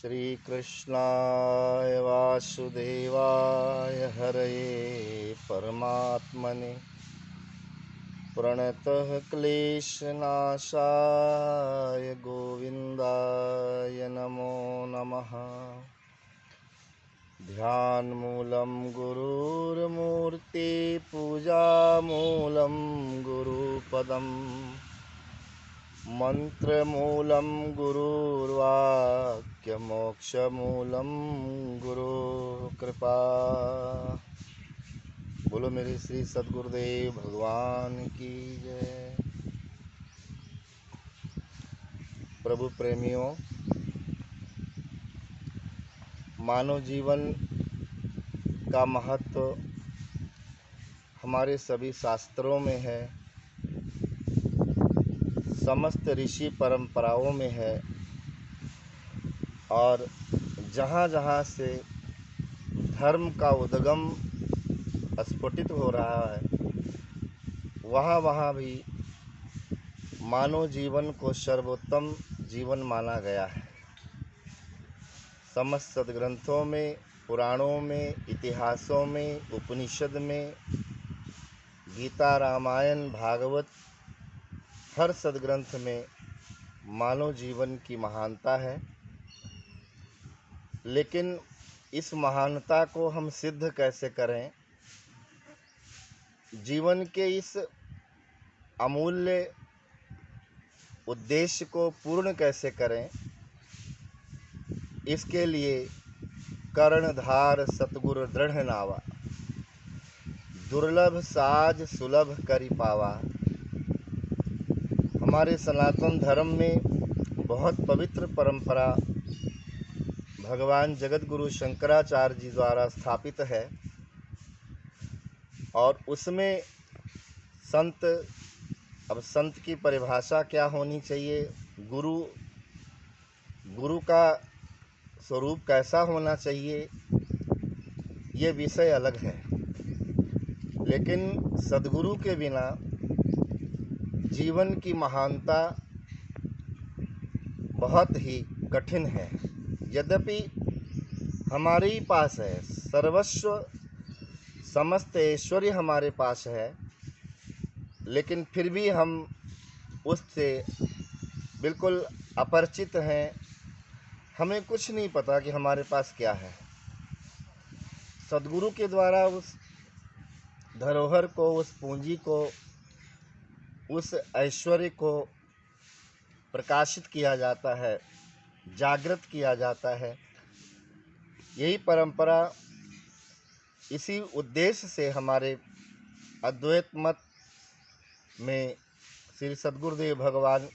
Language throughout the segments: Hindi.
श्रीकृष्णाय वासुदेवाय हरये परमात्मने प्रणतः क्लेशनाशाय गोविन्दाय नमो नमः। ध्यानमूलं गुरुर्मूर्ति पूजामूलं गुरुपदम् मंत्रमूलं गुरुर्वाक्य मोक्षमूलं गुरु कृपा। बोलो मेरे श्री सद्गुरुदेव भगवान की जय। प्रभु प्रेमियों, मानव जीवन का महत्व हमारे सभी शास्त्रों में है, समस्त ऋषि परंपराओं में है, और जहाँ जहाँ से धर्म का उद्गम स्फुटित हो रहा है, वहाँ वहाँ भी मानव जीवन को सर्वोत्तम जीवन माना गया है। समस्त सद्ग्रंथों में, पुराणों में, इतिहासों में, उपनिषद में, गीता, रामायण, भागवत, हर सद्ग्रंथ में मानव जीवन की महानता है। लेकिन इस महानता को हम सिद्ध कैसे करें, जीवन के इस अमूल्य उद्देश्य को पूर्ण कैसे करें, इसके लिए कर्णधार सतगुरु दृढ़ नावा, दुर्लभ साज सुलभ करि पावा। हमारे सनातन धर्म में बहुत पवित्र परंपरा भगवान जगत गुरु शंकराचार्य जी द्वारा स्थापित है, और उसमें संत की परिभाषा क्या होनी चाहिए, गुरु का स्वरूप कैसा होना चाहिए, ये विषय अलग है। लेकिन सद्गुरु के बिना जीवन की महानता बहुत ही कठिन है। यद्यपि हमारे ही पास है, सर्वस्व समस्त ऐश्वर्य हमारे पास है, लेकिन फिर भी हम उससे बिल्कुल अपरिचित हैं। हमें कुछ नहीं पता कि हमारे पास क्या है। सद्गुरु के द्वारा उस धरोहर को, उस पूंजी को, उस ऐश्वर्य को प्रकाशित किया जाता है, जागृत किया जाता है। यही परंपरा, इसी उद्देश्य से हमारे अद्वैत मत में श्री सद्गुरुदेव भगवान,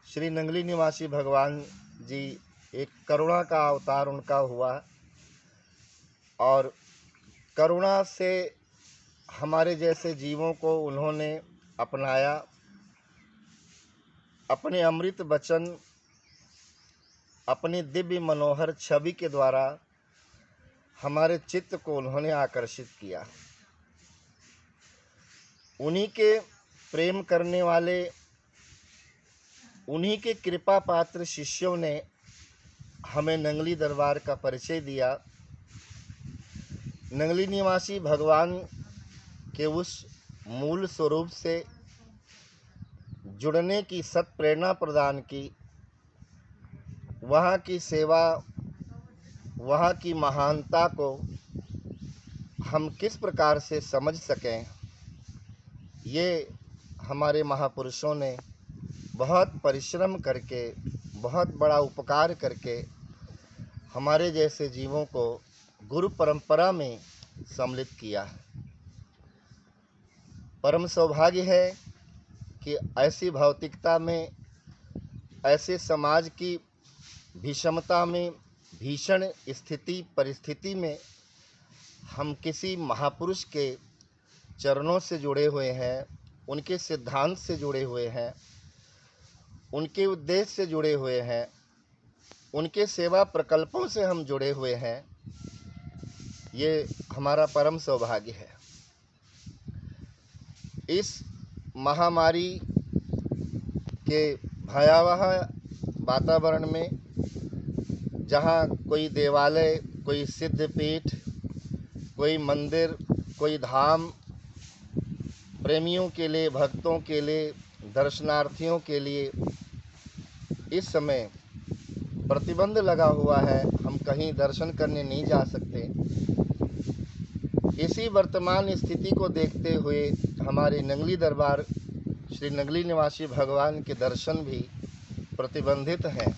श्री नंगली निवासी भगवान जी एक करुणा का अवतार उनका हुआ, और करुणा से हमारे जैसे जीवों को उन्होंने अपनाया। अपने अमृत वचन, अपनी दिव्य मनोहर छवि के द्वारा हमारे चित्त को उन्होंने आकर्षित किया। उन्हीं के प्रेम करने वाले, उन्हीं के कृपा पात्र शिष्यों ने हमें नंगली दरबार का परिचय दिया। नंगली निवासी भगवान के उस मूल स्वरूप से जुड़ने की सत प्रेरणा प्रदान की। वहाँ की सेवा, वहाँ की महानता को हम किस प्रकार से समझ सकें, ये हमारे महापुरुषों ने बहुत परिश्रम करके, बहुत बड़ा उपकार करके हमारे जैसे जीवों को गुरु परंपरा में सम्मिलित किया। परम सौभाग्य है कि ऐसी भौतिकता में, ऐसे समाज की विषमता में, भीषण स्थिति परिस्थिति में हम किसी महापुरुष के चरणों से जुड़े हुए हैं, उनके सिद्धांत से जुड़े हुए हैं, उनके उद्देश्य से जुड़े हुए हैं, उनके सेवा प्रकल्पों से हम जुड़े हुए हैं। ये हमारा परम सौभाग्य है। इस महामारी के भयावह वातावरण में जहाँ कोई देवालय, कोई सिद्धपीठ, कोई मंदिर, कोई धाम प्रेमियों के लिए, भक्तों के लिए, दर्शनार्थियों के लिए इस समय प्रतिबंध लगा हुआ है। हम कहीं दर्शन करने नहीं जा सकते। इसी वर्तमान स्थिति को देखते हुए हमारे नंगली दरबार श्री नंगली निवासी भगवान के दर्शन भी प्रतिबंधित हैं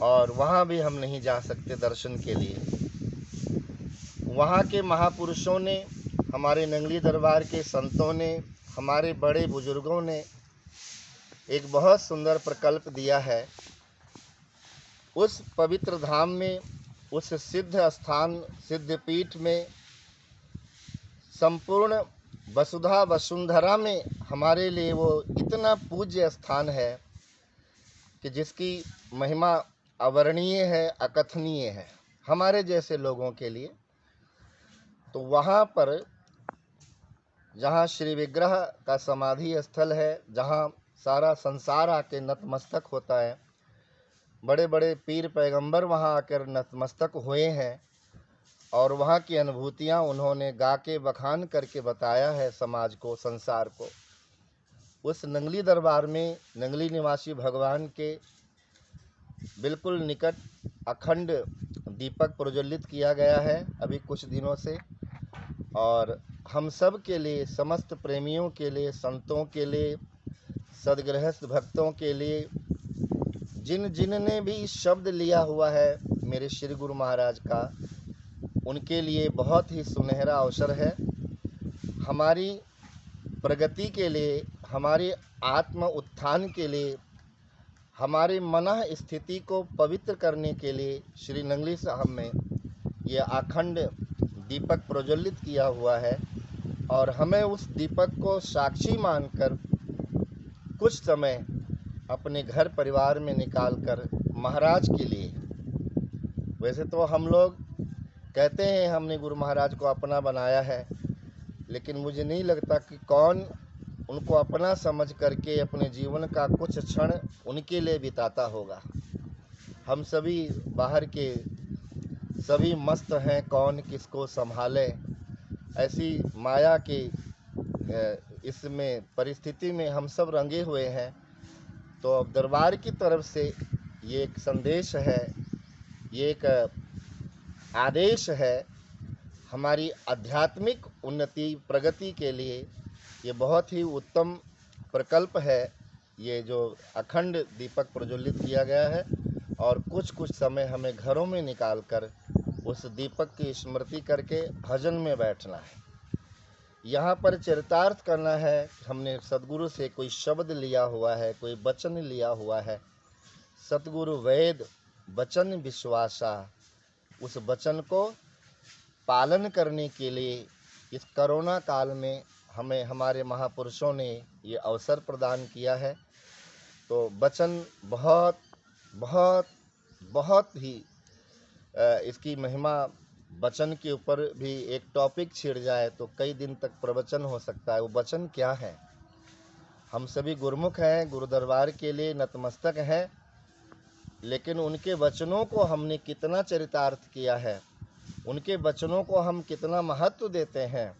और वहाँ भी हम नहीं जा सकते दर्शन के लिए। वहाँ के महापुरुषों ने, हमारे नंगली दरबार के संतों ने, हमारे बड़े बुजुर्गों ने एक बहुत सुंदर प्रकल्प दिया है। उस पवित्र धाम में, उस सिद्ध स्थान, सिद्ध पीठ में, संपूर्ण वसुधा वसुंधरा में हमारे लिए वो इतना पूज्य स्थान है कि जिसकी महिमा अवर्णीय है, अकथनीय है हमारे जैसे लोगों के लिए। तो वहाँ पर जहाँ श्री विग्रह का समाधि स्थल है, जहाँ सारा संसार आके नतमस्तक होता है, बड़े बड़े पीर पैगंबर वहाँ आकर नतमस्तक हुए हैं और वहाँ की अनुभूतियाँ उन्होंने गा के बखान करके बताया है समाज को, संसार को। उस नंगली दरबार में नंगली निवासी भगवान के बिल्कुल निकट अखंड दीपक प्रज्वलित किया गया है अभी कुछ दिनों से, और हम सब के लिए, समस्त प्रेमियों के लिए, संतों के लिए, सदगृहस्थ भक्तों के लिए, जिन जिनने भी शब्द लिया हुआ है मेरे श्री गुरु महाराज का, उनके लिए बहुत ही सुनहरा अवसर है। हमारी प्रगति के लिए, हमारे आत्म उत्थान के लिए, हमारी मनः स्थिति को पवित्र करने के लिए श्री नंगली साहब में ये अखंड दीपक प्रज्वलित किया हुआ है और हमें उस दीपक को साक्षी मानकर कुछ समय अपने घर परिवार में निकालकर महाराज के लिए, वैसे तो हम लोग कहते हैं हमने गुरु महाराज को अपना बनाया है, लेकिन मुझे नहीं लगता कि कौन उनको अपना समझ करके अपने जीवन का कुछ क्षण उनके लिए बिताता होगा। हम सभी बाहर के सभी मस्त हैं, कौन किसको संभाले, ऐसी माया के इसमें परिस्थिति में हम सब रंगे हुए हैं। तो अब दरबार की तरफ से ये एक संदेश है, ये एक आदेश है हमारी आध्यात्मिक उन्नति, प्रगति के लिए। ये बहुत ही उत्तम प्रकल्प है, ये जो अखंड दीपक प्रज्वलित किया गया है, और कुछ कुछ समय हमें घरों में निकालकर उस दीपक की स्मृति करके भजन में बैठना है। यहाँ पर चरितार्थ करना है। हमने सद्गुरु से कोई शब्द लिया हुआ है, कोई वचन लिया हुआ है, सतगुरु वेद वचन विश्वासा, उस वचन को पालन करने के लिए इस कोरोना काल में हमें हमारे महापुरुषों ने ये अवसर प्रदान किया है। तो वचन बहुत बहुत बहुत ही इसकी महिमा, वचन के ऊपर भी एक टॉपिक छिड़ जाए तो कई दिन तक प्रवचन हो सकता है। वो वचन क्या है? हम सभी गुरुमुख हैं, गुरु दरबार के लिए नतमस्तक हैं, लेकिन उनके वचनों को हमने कितना चरितार्थ किया है, उनके वचनों को हम कितना महत्व देते हैं,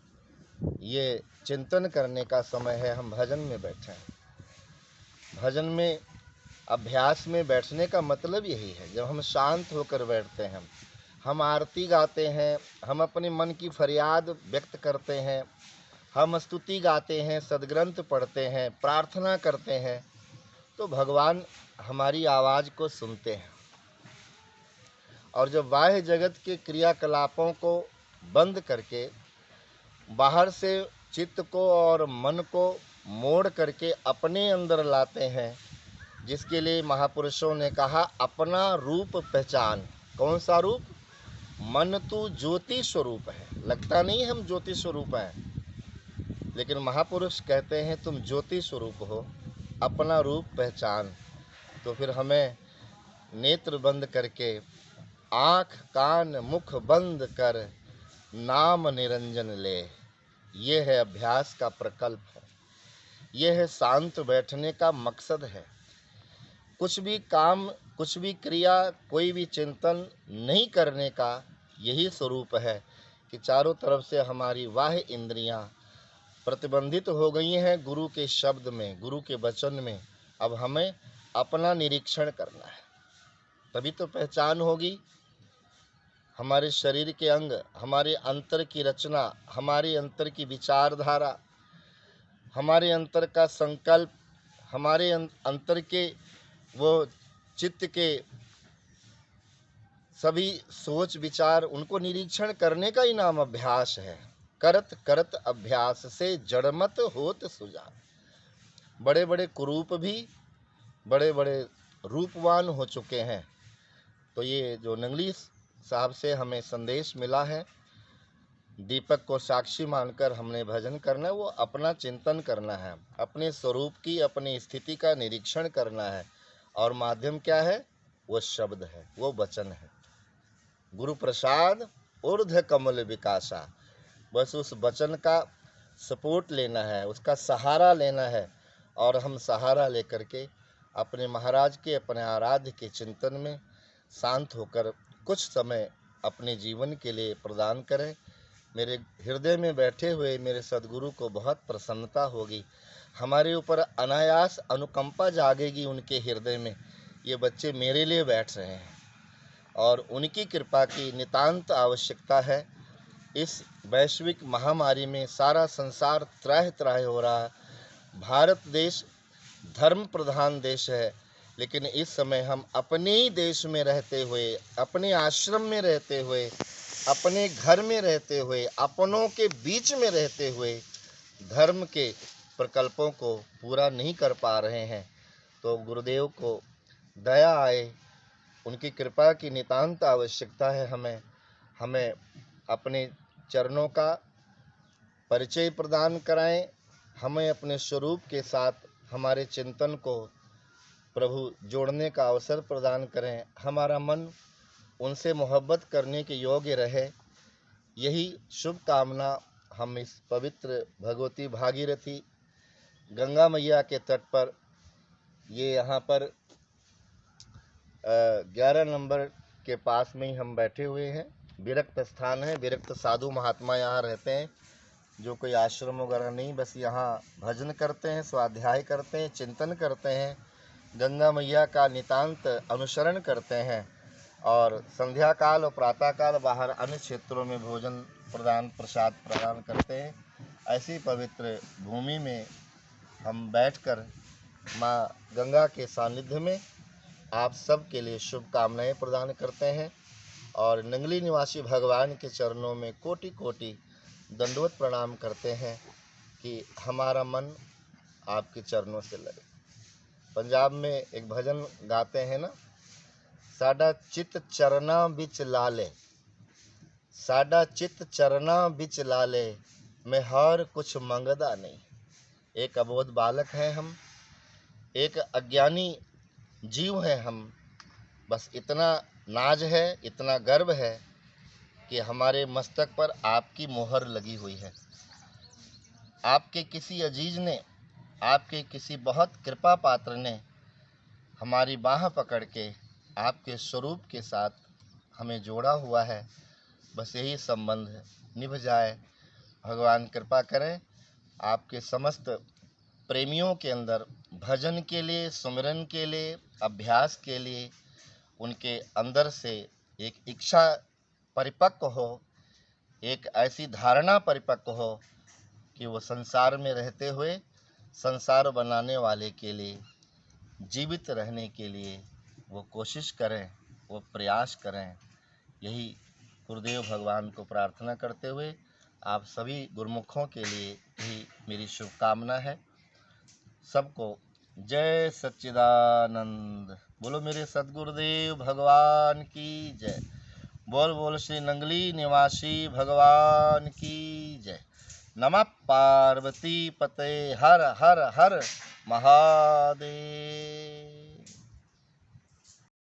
ये चिंतन करने का समय है। हम भजन में बैठे हैं। भजन में, अभ्यास में बैठने का मतलब यही है। जब हम शांत होकर बैठते हैं, हम आरती गाते हैं, हम अपने मन की फरियाद व्यक्त करते हैं, हम स्तुति गाते हैं, सदग्रंथ पढ़ते हैं, प्रार्थना करते हैं, तो भगवान हमारी आवाज़ को सुनते हैं। और जब बाह्य जगत के क्रियाकलापों को बंद करके बाहर से चित्त को और मन को मोड़ करके अपने अंदर लाते हैं, जिसके लिए महापुरुषों ने कहा अपना रूप पहचान। कौन सा रूप? मन तो ज्योति स्वरूप है। लगता नहीं हम ज्योति स्वरूप हैं, लेकिन महापुरुष कहते हैं तुम ज्योति स्वरूप हो, अपना रूप पहचान। तो फिर हमें नेत्र बंद करके, आँख कान मुख बंद कर नाम निरंजन ले, ये है अभ्यास का प्रकल्प है, ये है शांत बैठने का मकसद है। कुछ भी काम कुछ भी क्रिया, कोई भी चिंतन नहीं करने का यही स्वरूप है कि चारों तरफ से हमारी बाह्य इंद्रियां प्रतिबंधित हो गई हैं गुरु के शब्द में, गुरु के वचन में। अब हमें अपना निरीक्षण करना है, तभी तो पहचान होगी। हमारे शरीर के अंग, हमारे अंतर की रचना, हमारे अंतर की विचारधारा, हमारे अंतर का संकल्प, हमारे अंतर के वो चित्त के सभी सोच विचार, उनको निरीक्षण करने का ही नाम अभ्यास है। करत करत अभ्यास से जड़मत होत सुजान। बड़े बड़े कुरूप भी बड़े बड़े रूपवान हो चुके हैं। तो ये जो नंगली साहब से हमें संदेश मिला है, दीपक को साक्षी मानकर हमने भजन करना है, वो अपना चिंतन करना है, अपने स्वरूप की, अपनी स्थिति का निरीक्षण करना है। और माध्यम क्या है? वो शब्द है, वो वचन है। गुरु प्रसाद ऊर्ध्व कमल विकासा। बस उस वचन का सपोर्ट लेना है, उसका सहारा लेना है, और हम सहारा लेकर के अपने महाराज के, अपने आराध्य के चिंतन में शांत होकर कुछ समय अपने जीवन के लिए प्रदान करें। मेरे हृदय में बैठे हुए मेरे सद्गुरु को बहुत प्रसन्नता होगी, हमारे ऊपर अनायास अनुकंपा जागेगी उनके हृदय में। ये बच्चे मेरे लिए बैठ रहे हैं और उनकी कृपा की नितांत आवश्यकता है। इस वैश्विक महामारी में सारा संसार त्राहि त्राहि हो रहा है। भारत देश धर्म प्रधान देश है, लेकिन इस समय हम अपने ही देश में रहते हुए, अपने आश्रम में रहते हुए, अपने घर में रहते हुए, अपनों के बीच में रहते हुए धर्म के प्रकल्पों को पूरा नहीं कर पा रहे हैं। तो गुरुदेव को दया आए, उनकी कृपा की नितांत आवश्यकता है। हमें अपने चरणों का परिचय प्रदान कराएं, हमें अपने स्वरूप के साथ हमारे चिंतन को प्रभु जोड़ने का अवसर प्रदान करें, हमारा मन उनसे मोहब्बत करने के योग्य रहे। यही शुभकामना हम इस पवित्र भगवती भागीरथी गंगा मैया के तट पर, ये यहाँ पर 11 नंबर के पास में ही हम बैठे हुए हैं। विरक्त स्थान है, विरक्त साधु महात्मा यहाँ रहते हैं, जो कोई आश्रम वगैरह नहीं, बस यहाँ भजन करते हैं, स्वाध्याय करते हैं, चिंतन करते हैं, गंगा मैया का नितांत अनुसरण करते हैं, और संध्या काल और प्रातः काल बाहर अन्य क्षेत्रों में भोजन प्रसाद प्रदान करते हैं। ऐसी पवित्र भूमि में हम बैठकर माँ गंगा के सानिध्य में आप सब के लिए शुभकामनाएं प्रदान करते हैं, और नंगली निवासी भगवान के चरणों में कोटि कोटि दंडवत प्रणाम करते हैं कि हमारा मन आपके चरणों से लगे। पंजाब में एक भजन गाते हैं ना, साडा चित चरना बिच लाले, साडा चित चरना बिच लाले, मैं हर कुछ मंगदा नहीं। एक अबोध बालक हैं हम, एक अज्ञानी जीव हैं हम, बस इतना नाज है, इतना गर्व है कि हमारे मस्तक पर आपकी मोहर लगी हुई है। आपके किसी अजीज ने, आपके किसी बहुत कृपा पात्र ने हमारी बाह पकड़ के आपके स्वरूप के साथ हमें जोड़ा हुआ है। बस यही संबंध निभ जाए, भगवान कृपा करें। आपके समस्त प्रेमियों के अंदर भजन के लिए, सुमिरन के लिए, अभ्यास के लिए उनके अंदर से एक इच्छा परिपक्व हो, एक ऐसी धारणा परिपक्व हो कि वो संसार में रहते हुए संसार बनाने वाले के लिए, जीवित रहने के लिए वो कोशिश करें, वो प्रयास करें। यही गुरुदेव भगवान को प्रार्थना करते हुए आप सभी गुरुमुखों के लिए भी मेरी शुभकामना है। सबको जय सच्चिदानंद। बोलो मेरे सद्गुरुदेव भगवान की जय। बोल बोल श्री नंगली निवासी भगवान की जय। नमः पार्वती पते हर हर हर महादेव।